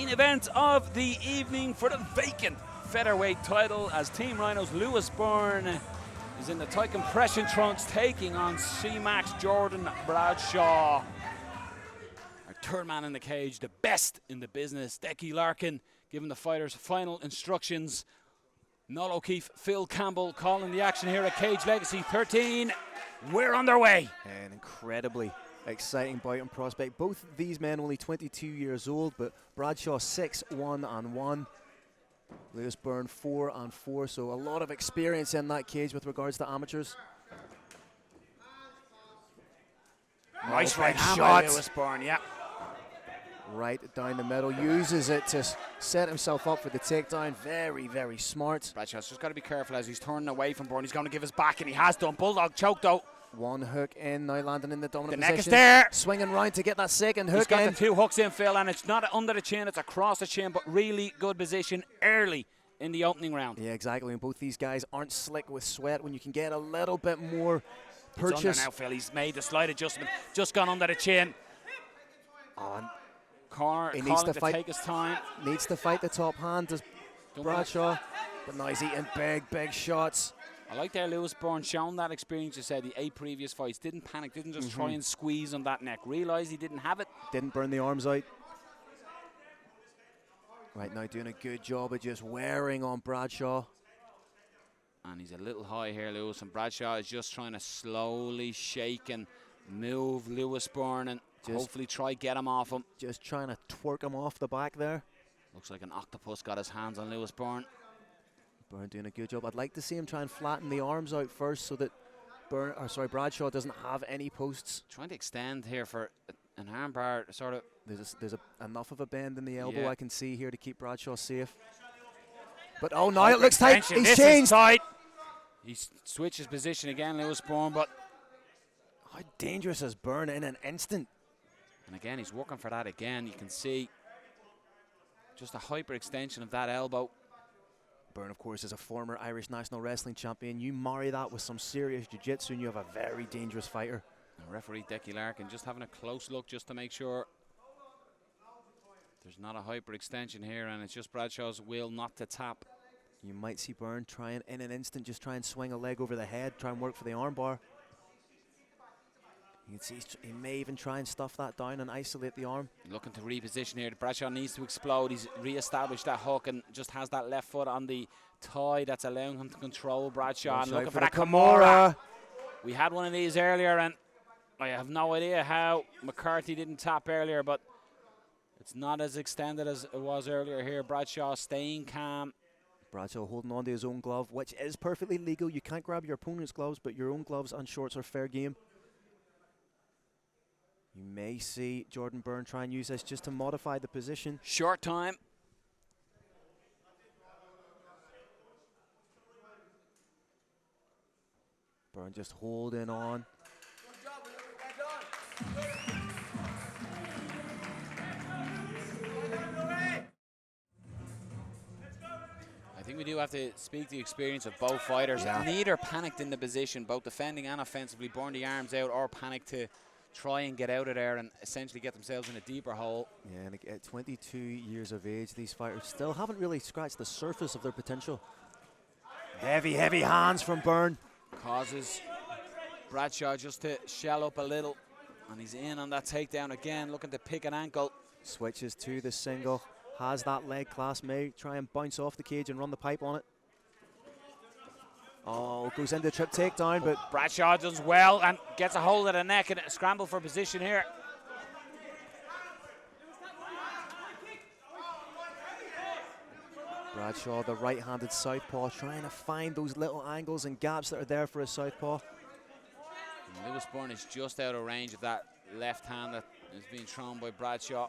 main event of the evening for the vacant featherweight title, as Team Ryano's Lewis Byrne is in the tight compression trunks taking on C-Max Jordan Bradshaw. Our third man in the cage, the best in the business, Decky Larkin, giving the fighters final instructions. Noel O'Keefe, Phil Campbell calling the action here at Cage Legacy 13. We're on their way. An incredibly exciting bout and prospect. Both of these men only 22 years old, but Bradshaw 6-1-1. Lewis Byrne 4-4, so a lot of experience in that cage with regards to amateurs. Nice right hand by Lewis Byrne, yeah. Right down the middle, uses it to set himself up for the takedown. Very, very smart. Bradshaw's just got to be careful as he's turning away from Byrne. He's going to give his back, and he has done. Bulldog choke though. One hook in, now landing in the dominant position. The neck is there. Swinging round to get that second hook in. He's got the two hooks in, Phil, and it's not under the chin, it's across the chin, but really good position early in the opening round. Yeah, exactly, and both these guys aren't slick with sweat. When you can get a little bit more purchase. It's under now, Phil. He's made the slight adjustment, just gone under the chin. On. Corner, he needs to take his time. Needs to fight the top hand, does Bradshaw, but now he's eating big shots. I like there Lewis Byrne showing that experience. You said the 8 previous fights, didn't panic, didn't just try and squeeze on that neck, realised he didn't have it. Didn't burn the arms out. Right now doing a good job of just wearing on Bradshaw. And he's a little high here, Lewis, and Bradshaw is just trying to slowly shake and move Lewis Byrne and hopefully try get him off him. Just trying to twerk him off the back there. Looks like an octopus got his hands on Lewis Byrne. Byrne doing a good job. I'd like to see him try and flatten the arms out first so that Bradshaw doesn't have any posts. Trying to extend here for an arm bar, sort of. There's enough of a bend in the elbow, yeah. I can see here to keep Bradshaw safe. But oh, now it looks tight. He's changed. Tight. He switches position again, Lewis Byrne, but how dangerous is Byrne in an instant? And again, he's working for that again. You can see just a hyperextension of that elbow. Byrne, of course, is a former Irish national wrestling champion. You marry that with some serious jiu-jitsu and you have a very dangerous fighter. And referee Decky Larkin just having a close look just to make sure there's not a hyperextension here, and it's just Bradshaw's will not to tap. You might see Byrne trying in an instant, just try and swing a leg over the head, try and work for the armbar. You can see he may even try and stuff that down and isolate the arm. Looking to reposition here. Bradshaw needs to explode. He's re-established that hook and just has that left foot on the tie that's allowing him to control Bradshaw. And looking for that Kimura. We had one of these earlier, and I have no idea how McCarthy didn't tap earlier, but it's not as extended as it was earlier here. Bradshaw staying calm. Bradshaw holding on to his own glove, which is perfectly legal. You can't grab your opponent's gloves, but your own gloves and shorts are fair game. You may see Jordan Byrne try and use this just to modify the position. Short time. Byrne just holding on. I think we do have to speak the experience of both fighters. Yeah. Neither panicked in the position, both defending and offensively, burn the arms out or panicked to try and get out of there and essentially get themselves in a deeper hole. Yeah, and at 22 years of age, these fighters still haven't really scratched the surface of their potential. Heavy hands from Byrne. Causes Bradshaw just to shell up a little, and he's in on that takedown again, looking to pick an ankle. Switches to the single, has that leg class, may try and bounce off the cage and run the pipe on it. Oh, goes into the trip takedown, but Bradshaw does well and gets a hold of the neck and a scramble for position here. Bradshaw, the right-handed southpaw, trying to find those little angles and gaps that are there for his southpaw. And Lewis Byrne is just out of range of that left hand that is being thrown by Bradshaw.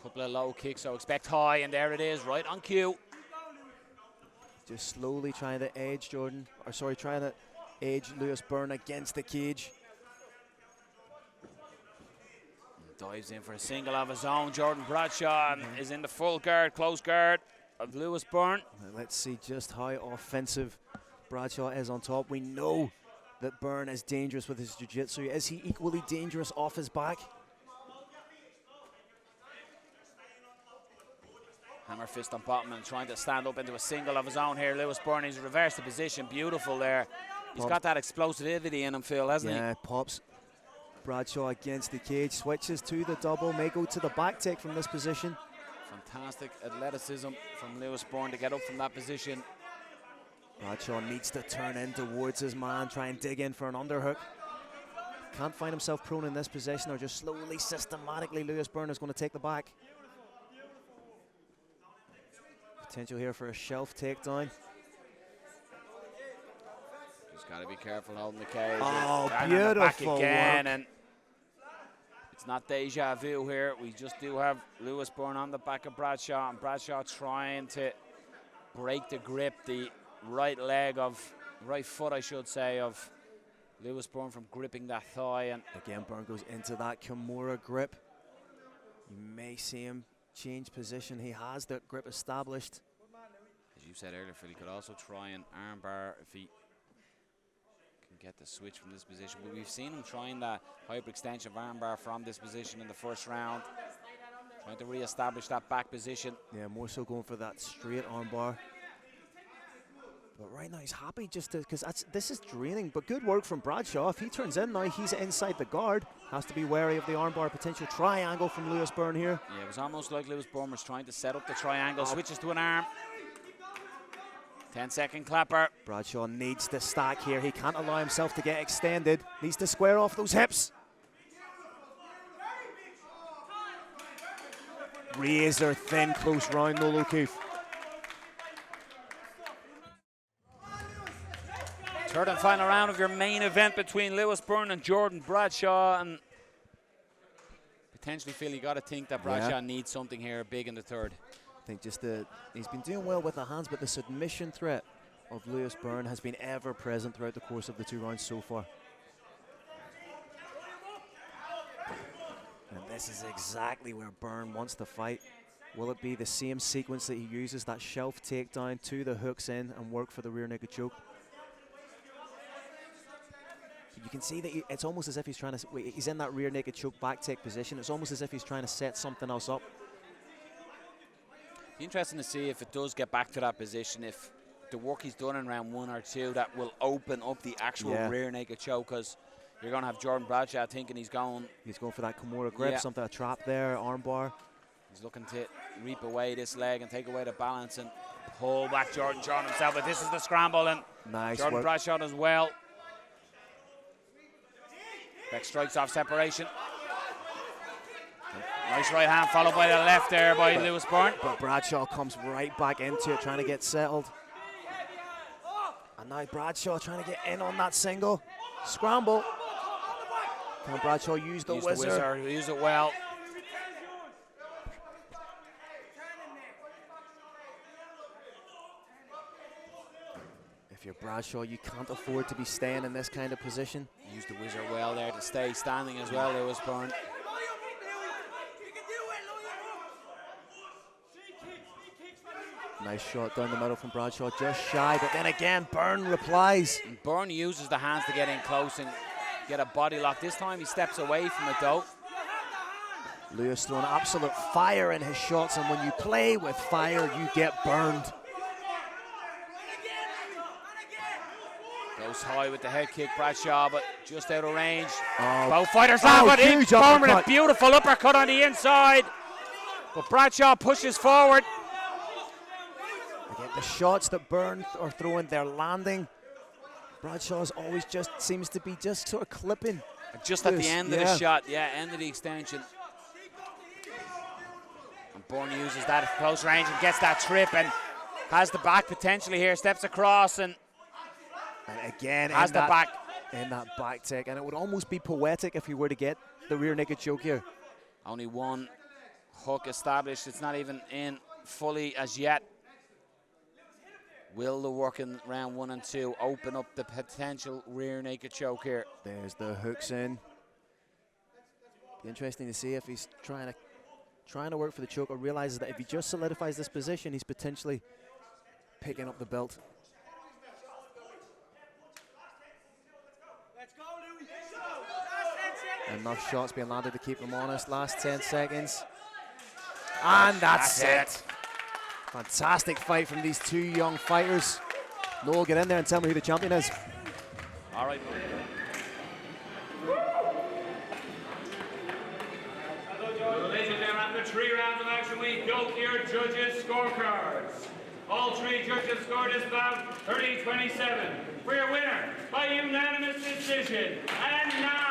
Couple of low kicks, so expect high, and there it is, right on cue. Just slowly trying to edge trying to edge Lewis Byrne against the cage. Dives in for a single of his own. Jordan Bradshaw is in the full guard, close guard of Lewis Byrne. Let's see just how offensive Bradshaw is on top. We know that Byrne is dangerous with his jiu-jitsu. Is he equally dangerous off his back? Hammer fist on bottom and trying to stand up into a single of his own here. Lewis Byrne, he's reversed the position. Beautiful there. He's got that explosivity in him, Phil, hasn't he? Yeah, pops Bradshaw against the cage, switches to the double, may go to the back take from this position. Fantastic athleticism from Lewis Byrne to get up from that position. Bradshaw needs to turn in towards his man, try and dig in for an underhook. Can't find himself prone in this position, or just slowly, systematically, Lewis Byrne is going to take the back. Potential here for a shelf takedown. Just got to be careful holding the cage. Oh, and beautiful back again, work. and it's not deja vu here. We just do have Lewis Byrne on the back of Bradshaw, and Bradshaw trying to break the grip, the right foot, I should say, of Lewis Byrne from gripping that thigh. And again, Byrne goes into that Kimura grip. You may see him change position. He has that grip established. As you said earlier, Phil, he could also try and armbar if he can get the switch from this position. But we've seen him trying that hyperextension of armbar from this position in the first round, trying to re-establish that back position. Yeah, more so going for that straight armbar. But right now he's happy just to, because this is draining. But good work from Bradshaw. If he turns in now, he's inside the guard. Has to be wary of the armbar potential triangle from Lewis Byrne here. Yeah, it was almost like Lewis Byrne was trying to set up the triangle. Switches to an arm. 10-second clapper. Bradshaw needs to stack here. He can't allow himself to get extended. Needs to square off those hips. Razor thin close round, Noel O'Keefe. Third and final round of your main event between Lewis Byrne and Jordan Bradshaw, and potentially, Phil, you got to think that Bradshaw needs something here big in the third. I think just he's been doing well with the hands, but the submission threat of Lewis Byrne has been ever present throughout the course of the 2 rounds so far. And this is exactly where Byrne wants to fight. Will it be the same sequence that he uses, that shelf takedown to the hooks in and work for the rear naked choke? You can see that it's almost as if he's trying to, he's in that rear naked choke back take position. It's almost as if he's trying to set something else up. Interesting to see if it does get back to that position, if the work he's done in round 1 or 2 that will open up the actual rear naked choke, because you're going to have Jordan Bradshaw thinking he's going for that Kimura grip, something, a trap there, armbar. He's looking to reap away this leg and take away the balance and pull back Jordan himself. But this is the scramble, and nice Jordan work. Bradshaw as well. Beck strikes off separation. Nice right hand followed by the left there by Lewis Byrne. But Bradshaw comes right back into it, trying to get settled. And now Bradshaw trying to get in on that single. Scramble. Can Bradshaw use the whizzer? Use it well. If you're Bradshaw, you can't afford to be staying in this kind of position. Use the whizzer well there to stay standing as well, Lewis Byrne. Nice shot down the middle from Bradshaw, just shy, but then again, Byrne replies. And Byrne uses the hands to get in close and get a body lock. This time he steps away from it though. Lewis throwing absolute fire in his shots, and when you play with fire, you get burned. Goes high with the head kick, Bradshaw, but just out of range. Oh. Both fighters have it. Huge Byrne with a uppercut. beautiful uppercut on the inside. But Bradshaw pushes forward. Again, the shots that Byrne are throwing, they're landing. Bradshaw's always just seems to be just sort of clipping. Just at the end of the shot, end of the extension. And Byrne uses that at close range and gets that trip and has the back potentially here, steps across and again has the back. In that back take, and it would almost be poetic if he were to get the rear naked choke here. Only one hook established. It's not even in fully as yet. Will the work in round 1 and 2 open up the potential rear naked choke here? There's the hooks in. Be interesting to see if he's trying to work for the choke, or realizes that if he just solidifies this position, he's potentially picking up the belt. Enough shots being landed to keep him honest. Last 10 seconds. And that's it. Fantastic fight from these two young fighters. Noel, get in there and tell me who the champion is. All right. Ladies and gentlemen, after 3 rounds of action, we go to your judges' scorecards. All 3 judges scored this bout 30-27 for your winner by unanimous decision. And now